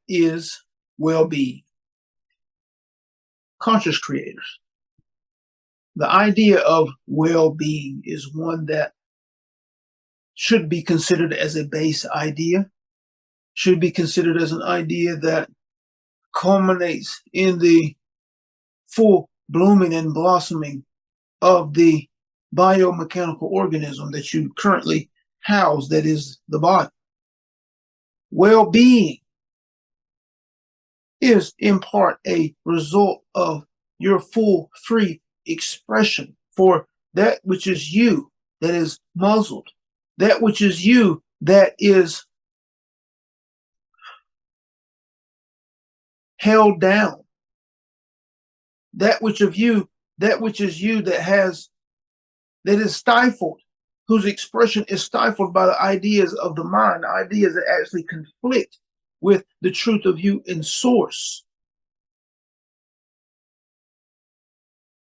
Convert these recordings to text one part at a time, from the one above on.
is well-being? Conscious creators. The idea of well-being is one that should be considered as a base idea, should be considered as an idea that culminates in the full blooming and blossoming of the biomechanical organism that you currently house, that is the body. Well-being is in part a result of your full, free expression for that which is you that is muzzled, that which is you that is held down, that which is you that is stifled, whose expression is stifled by the ideas of the mind, ideas that actually conflict with the truth of you in source.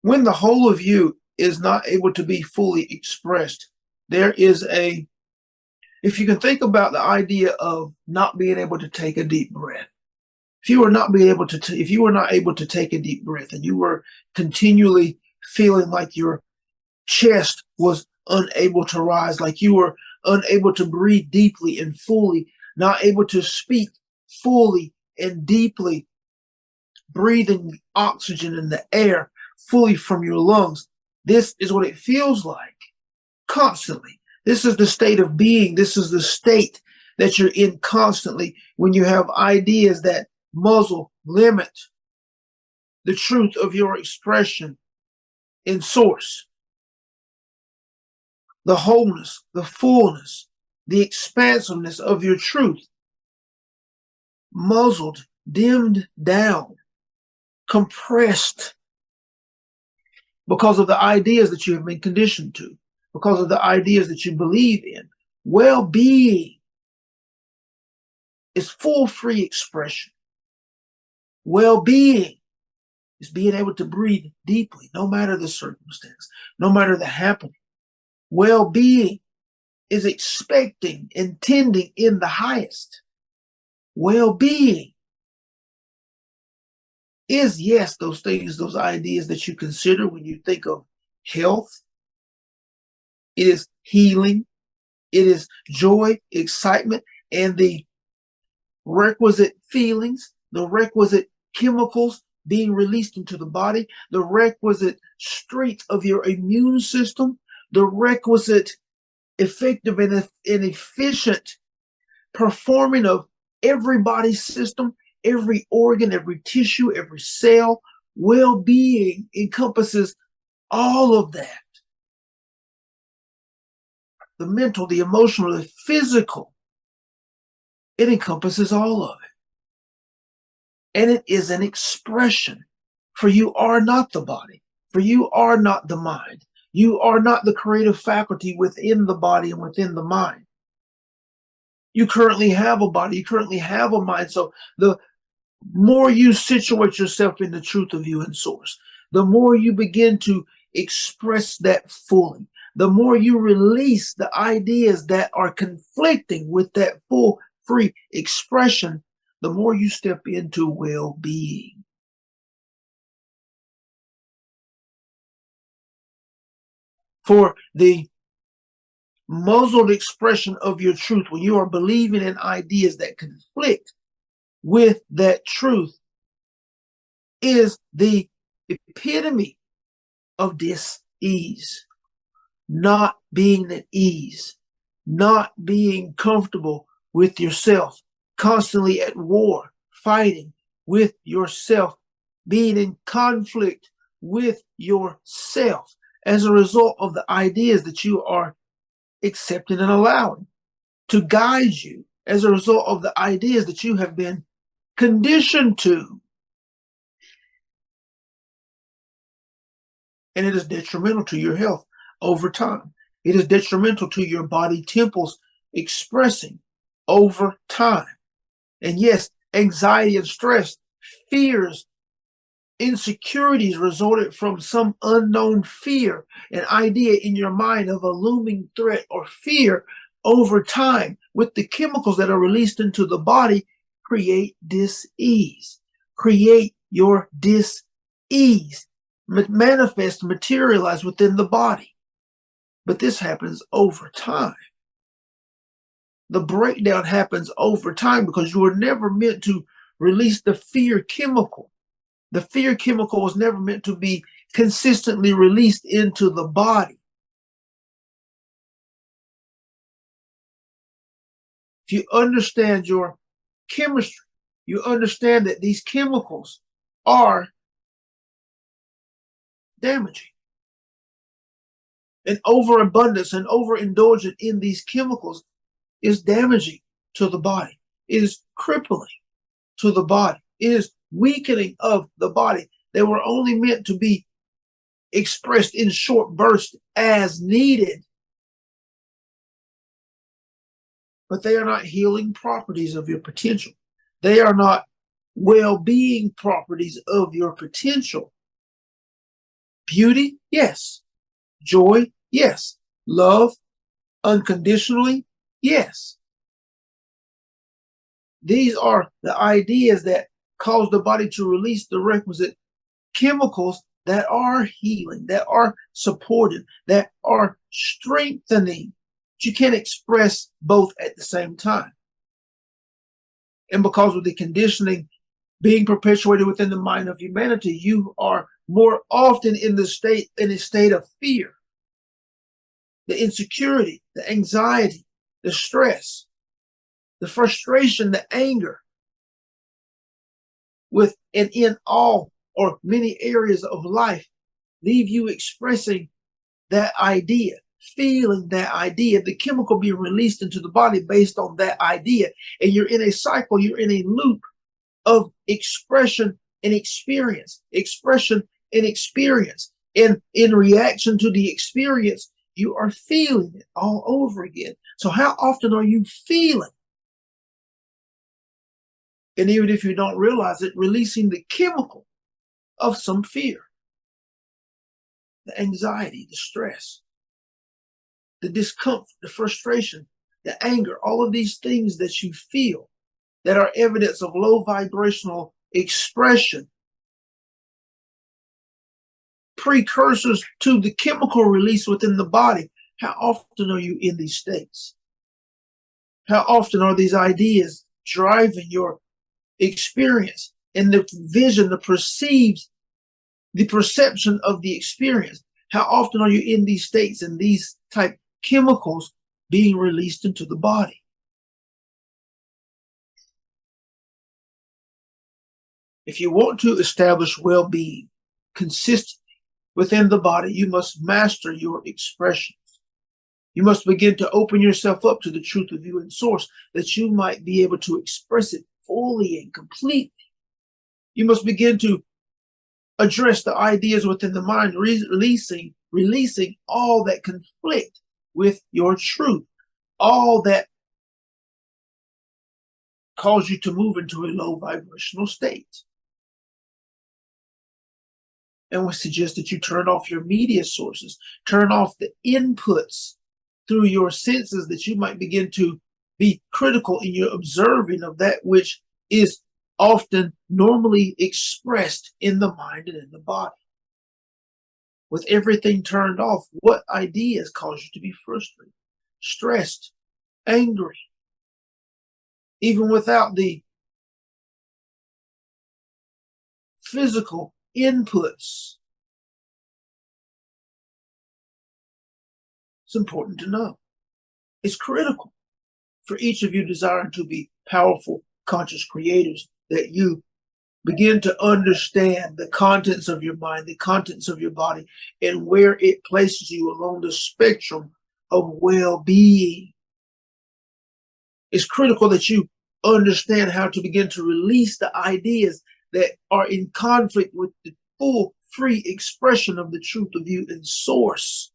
When the whole of you is not able to be fully expressed, there is if you can think about the idea of not being able to take a deep breath. If you were not able to take a deep breath, and you were continually feeling like your chest was unable to rise, like you were unable to breathe deeply and fully, not able to speak fully and deeply, breathing oxygen in the air fully from your lungs. This is what it feels like constantly. This is the state of being. This is the state that you're in constantly when you have ideas that muzzle, limit the truth of your expression in source. The wholeness, the fullness, the expansiveness of your truth. Muzzled, dimmed down, compressed because of the ideas that you have been conditioned to, because of the ideas that you believe in. Well-being is full, free expression. Well-being is being able to breathe deeply, no matter the circumstance, no matter the happening. Well-being is expecting, intending in the highest. Well-being is, yes, those things, those ideas that you consider when you think of health. It is healing. It is joy, excitement, and the requisite feelings, the requisite chemicals being released into the body, the requisite strength of your immune system, the requisite effective and efficient performing of every body system, every organ, every tissue, every cell. Well-being encompasses all of that. The mental, the emotional, the physical. It encompasses all of it. And it is an expression. For you are not the body. For you are not the mind. You are not the creative faculty within the body and within the mind. You currently have a body. You currently have a mind. So the more you situate yourself in the truth of you in source, the more you begin to express that fully, the more you release the ideas that are conflicting with that full, free expression, the more you step into well-being. For the muzzled expression of your truth, when you are believing in ideas that conflict with that truth, is the epitome of dis-ease. Not being at ease, not being comfortable with yourself, constantly at war, fighting with yourself, being in conflict with yourself as a result of the ideas that you are accepting and allowing to guide you, as a result of the ideas that you have been conditioned to. And it is detrimental to your health over time. It is detrimental to your body temples expressing over time. And yes, anxiety and stress, fears, insecurities resulted from some unknown fear, an idea in your mind of a looming threat or fear over time with the chemicals that are released into the body create dis-ease. Create your dis-ease. Manifest, materialize within the body. But this happens over time. The breakdown happens over time because you were never meant to release the fear chemical. The fear chemical was never meant to be consistently released into the body. If you understand your chemistry, you understand that these chemicals are damaging. And overabundance and overindulgence in these chemicals is damaging to the body. It is crippling to the body. It is weakening of the body. They were only meant to be expressed in short bursts as needed. But they are not healing properties of your potential. They are not well-being properties of your potential. Beauty, yes. Joy, yes. Love, unconditionally, yes. These are the ideas that cause the body to release the requisite chemicals that are healing, that are supportive, that are strengthening. But you can't express both at the same time. And because of the conditioning being perpetuated within the mind of humanity, you are more often in a state of fear, the insecurity, the anxiety, the stress, the frustration, the anger, with and in all or many areas of life, leave you expressing that idea, feeling that idea, the chemical being released into the body based on that idea. And you're in a cycle, you're in a loop of expression and experience, expression and experience. And in reaction to the experience, you are feeling it all over again. So how often are you feeling? And even if you don't realize it, releasing the chemical of some fear, the anxiety, the stress, the discomfort, the frustration, the anger, all of these things that you feel that are evidence of low vibrational expression, precursors to the chemical release within the body. How often are you in these states? How often are these ideas driving your experience and the vision, the perception of the experience? How often are you in these states and these type chemicals being released into the body? If you want to establish well-being consistently within the body, you must master your expressions. You must begin to open yourself up to the truth of you and source, that you might be able to express it fully and completely. You must begin to address the ideas within the mind, releasing all that conflict with your truth, all that cause you to move into a low vibrational state. And we suggest that you turn off your media sources, turn off the inputs through your senses, that you might begin to be critical in your observing of that which is often normally expressed in the mind and in the body. With everything turned off, what ideas cause you to be frustrated, stressed, angry, even without the physical inputs? It's important to know. It's critical for each of you desiring to be powerful, conscious creators, that you begin to understand the contents of your mind, the contents of your body, and where it places you along the spectrum of well-being. It's critical that you understand how to begin to release the ideas that are in conflict with the full, free expression of the truth of you and source.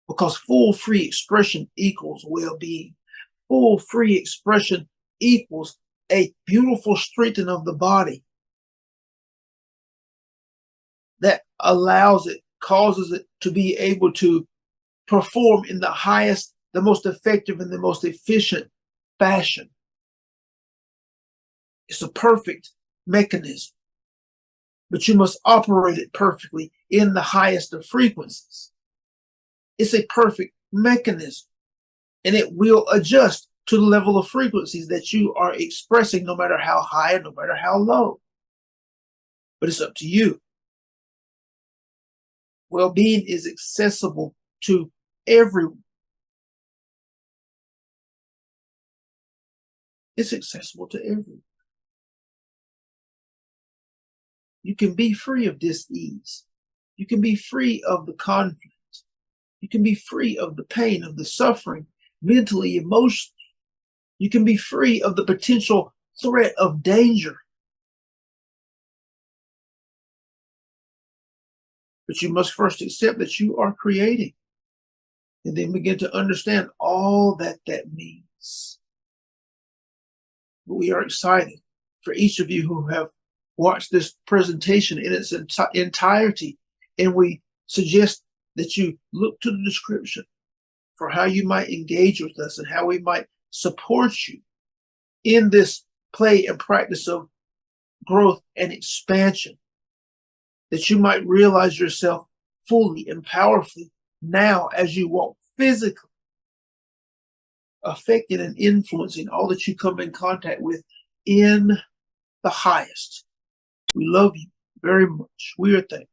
Because full, free expression equals well-being. Full, free expression equals a beautiful strengthening of the body that allows it, causes it to be able to perform in the highest the most effective and the most efficient fashion. It's a perfect mechanism, but you must operate it perfectly in the highest of frequencies. It's a perfect mechanism, and it will adjust to the level of frequencies that you are expressing, no matter how high and no matter how low. But it's up to you. Well-being is accessible to everyone. It's accessible to everyone. You can be free of dis-ease. You can be free of the conflict. You can be free of the pain, of the suffering, mentally, emotionally. You can be free of the potential threat of danger. But you must first accept that you are creating, and then begin to understand all that that means. We are excited for each of you who have watched this presentation in its entirety, and we suggest that you look to the description for how you might engage with us and how we might support you in this play and practice of growth and expansion, that you might realize yourself fully and powerfully now as you walk physically, affecting and influencing all that you come in contact with in the highest. We love you very much. We are thankful,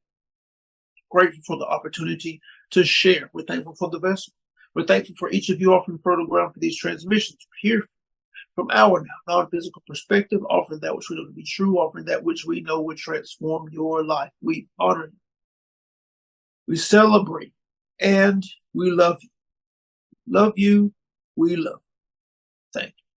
grateful for the opportunity to share. We're thankful for the vessel. We're thankful for each of you offering fertile ground for these transmissions. We're here from our now non-physical perspective, offering that which we know to be true, offering that which we know will transform your life. We honor you. We celebrate, and we love you. Love you. We love you. Thank you.